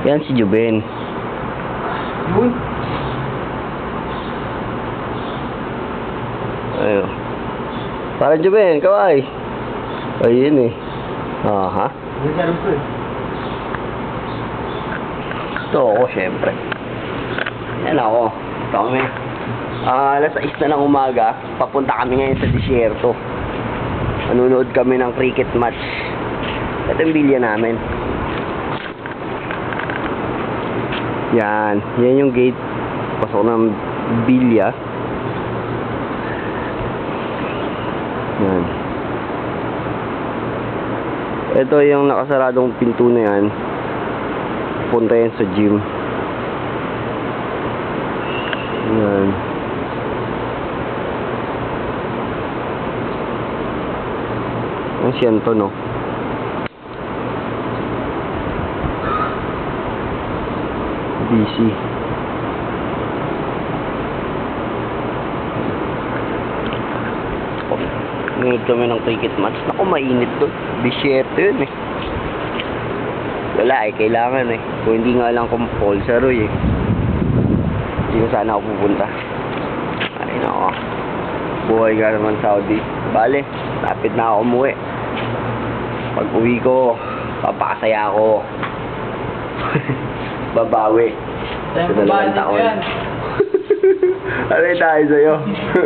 Yan si Juben. Yun. Ayun. Para Juben, kaway. Ayun eh. Aha. Nagkaroon ko eh. Ito ako, syempre. Yan ako. Ito kami. Alas 6 na ng umaga. Papunta kami ngayon sa disyerto. Manunood kami ng cricket match. Ito yung bilya namin. Yan. Yan yung gate. Pasok ng bilya. Yan. Ito yung nakasaradong pinto na yan. Punta yan sa gym. Yan. Ang siyento, no? Busy. Nanood kami ng cricket match. Naku, mainit doon. Disyerto yun eh. Wala eh, kailangan eh. Kung hindi nga lang compulsory eh. Hindi ko sana ako pupunta. Ay nako. Buhay ka naman Saudi. Bale, lapit na ako umuwi. Pag uwi ko, papakasaya ako. Babawi. Sa 2 taon. Alay tayo sa'yo.